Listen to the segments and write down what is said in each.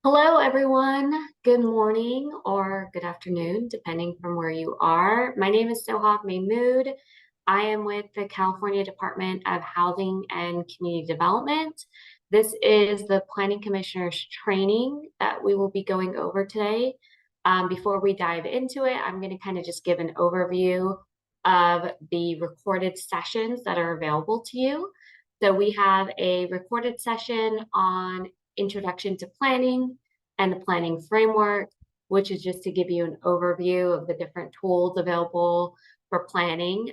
Hello, everyone. Good morning or good afternoon, depending from where you are. My name is Sohag Mahmood. I am with the California Department of Housing and Community Development. This is the Planning Commissioner's training that we will be going over today. Before we dive into it, I'm going to kind of just give an overview of the recorded sessions that are available to you. So we have a recorded session on Introduction to Planning and the Planning Framework, which is just to give you an overview of the different tools available for planning.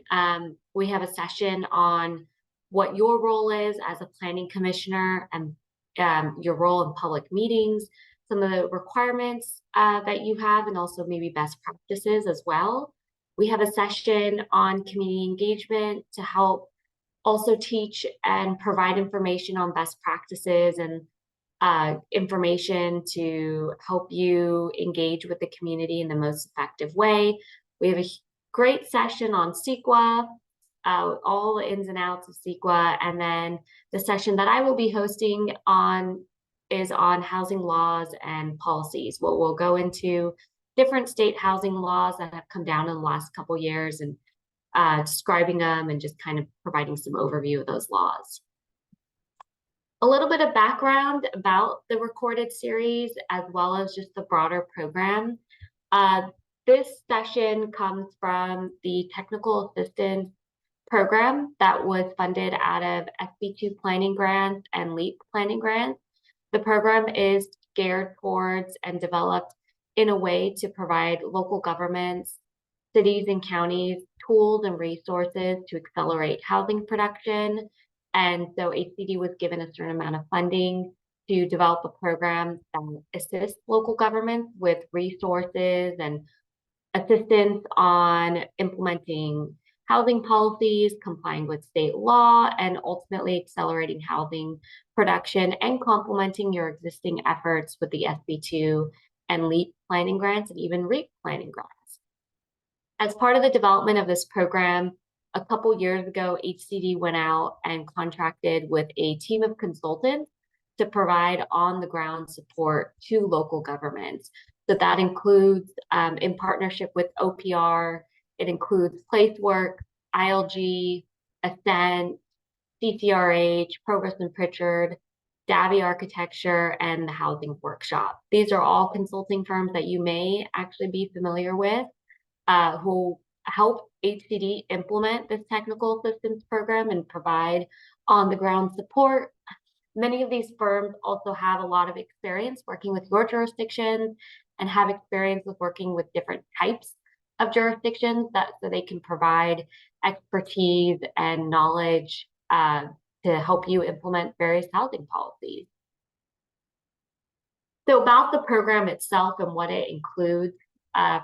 We have a session on what your role is as a planning commissioner and your role in public meetings, some of the requirements that you have, and also maybe best practices as well. We have a session on community engagement to help also teach and provide information on best practices and information to help you engage with the community in the most effective way. We have a great session on CEQA, all the ins and outs of CEQA, and then the session that I will be hosting on is on housing laws and policies. We'll go into different state housing laws that have come down in the last couple years and describing them and just kind of providing some overview of those laws. A little bit of background about the recorded series as well as just the broader program. This session comes from the Technical Assistance Program that was funded out of SB2 planning grants and LEAP planning grants. The program is geared towards and developed in a way to provide local governments, cities and counties tools and resources to accelerate housing production. And so HCD was given a certain amount of funding to develop a program that assists local governments with resources and assistance on implementing housing policies, complying with state law, and ultimately accelerating housing production and complementing your existing efforts with the SB2 and LEAP planning grants and even REAP planning grants. As part of the development of this program, a couple years ago, HCD went out and contracted with a team of consultants to provide on-the-ground support to local governments. So that includes, in partnership with OPR, it includes Placework, ILG, Ascent, CCRH, Progress and Pritchard, Davy Architecture, and the Housing Workshop. These are all consulting firms that you may actually be familiar with, who help HCD implement this technical assistance program and provide on-the-ground support. Many of these firms also have a lot of experience working with your jurisdictions and have experience with working with different types of jurisdictions so they can provide expertise and knowledge to help you implement various housing policies. So about the program itself and what it includes,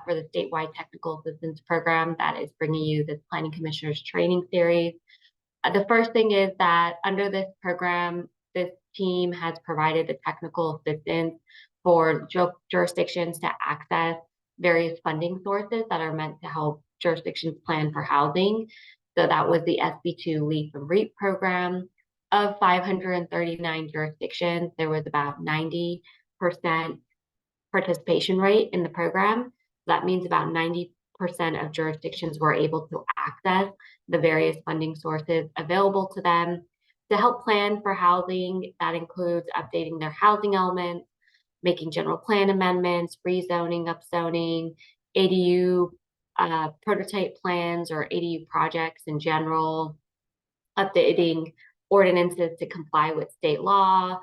for the statewide technical assistance program that is bringing you this planning commissioner's training series. The first thing is that under this program, this team has provided the technical assistance for jurisdictions to access various funding sources that are meant to help jurisdictions plan for housing. So that was the SB2 LEAP and REAP program. Of 539 jurisdictions, there was about 90% participation rate in the program. That means about 90% of jurisdictions were able to access the various funding sources available to them to help plan for housing. That includes updating their housing elements, making general plan amendments, rezoning, upzoning, ADU prototype plans or ADU projects in general, updating ordinances to comply with state law,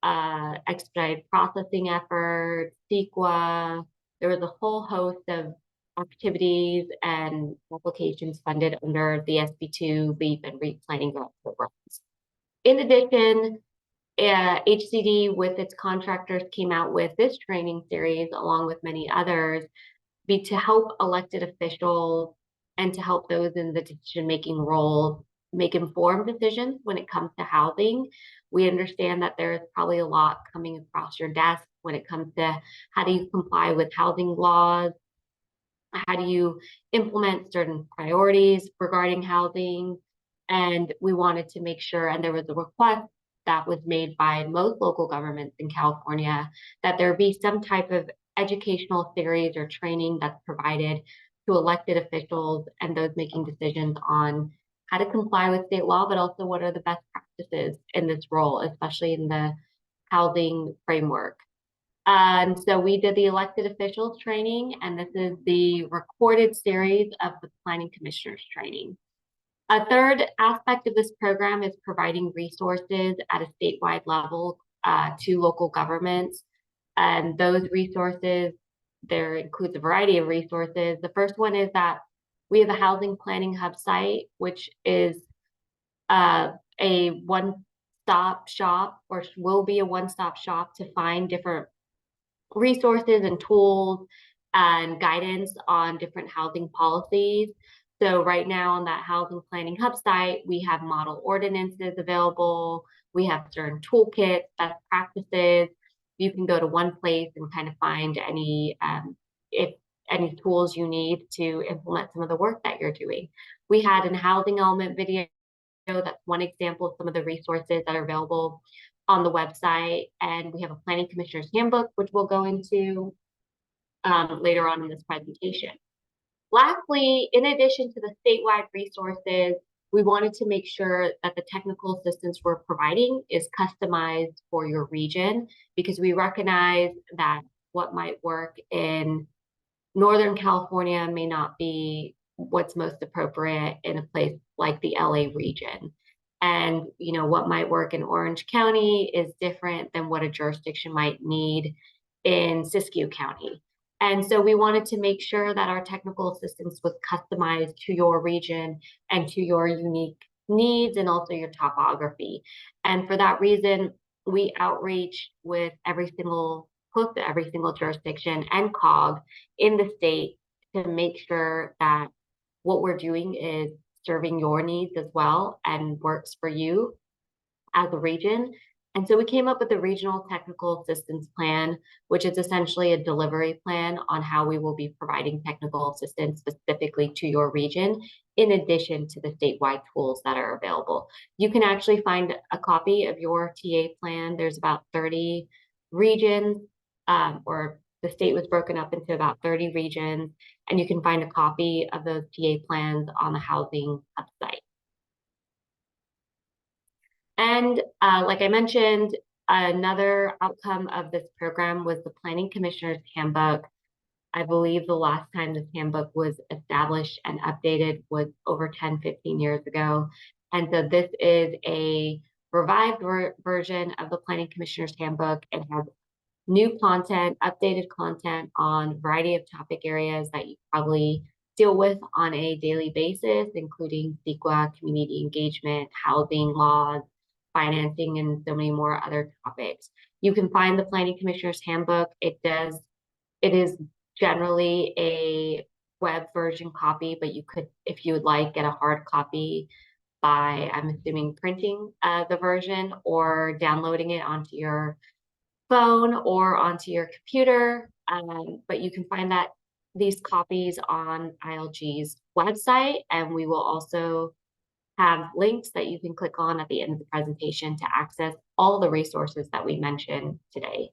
expedited processing efforts, CEQA. There was a whole host of activities and applications funded under the SB2, LEAP, and REAP planning grant programs. In addition, HCD with its contractors came out with this training series along with many others to help elected officials and to help those in the decision-making roles make informed decisions when it comes to housing. We understand that there's probably a lot coming across your desk when it comes to how do you comply with housing laws, how do you implement certain priorities regarding housing, and we wanted to make sure, and there was a request that was made by most local governments in California, that there be some type of educational series or training that's provided to elected officials and those making decisions on how to comply with state law, but also what are the best practices in this role, especially in the housing framework. And so we did the elected officials training, and this is the recorded series of the planning commissioners training. A third aspect of this program is providing resources at a statewide level to local governments. And those resources, there includes a variety of resources. The first one is that we have a housing planning hub site, which is a one-stop shop, or will be a one-stop shop to find different resources and tools and guidance on different housing policies. So right now on that housing planning hub site, we have model ordinances available. We have certain toolkits, best practices. You can go to one place and kind of find if any tools you need to implement some of the work that you're doing. We had a housing element video. That's one example of some of the resources that are available on the website. And we have a planning commissioner's handbook, which we'll go into later on in this presentation. Lastly, in addition to the statewide resources, we wanted to make sure that the technical assistance we're providing is customized for your region, because we recognize that what might work in Northern California may not be what's most appropriate in a place like the LA region. And what might work in Orange County is different than what a jurisdiction might need in Siskiyou County. And so we wanted to make sure that our technical assistance was customized to your region and to your unique needs and also your topography. And for that reason, we outreach with every single jurisdiction and COG in the state to make sure that what we're doing is serving your needs as well and works for you as a region. And so we came up with a regional technical assistance plan, which is essentially a delivery plan on how we will be providing technical assistance specifically to your region, in addition to the statewide tools that are available. You can actually find a copy of your TA plan. There's about 30 regions, or the state was broken up into about 30 regions, and you can find a copy of those TA plans on the housing website. And like I mentioned, another outcome of this program was the Planning Commissioner's Handbook. I believe the last time this handbook was established and updated was over 10, 15 years ago. And so this is a revived version of the Planning Commissioner's Handbook. It has new content, updated content on a variety of topic areas that you probably deal with on a daily basis, including CEQA, community engagement, housing laws, financing, and so many more other topics. You can find the Planning Commissioner's Handbook. It is generally a web version copy, but you could, if you would like, get a hard copy by, I'm assuming, printing the version or downloading it onto your phone or onto your computer. But you can find these copies on ILG's website, and we will also have links that you can click on at the end of the presentation to access all the resources that we mentioned today.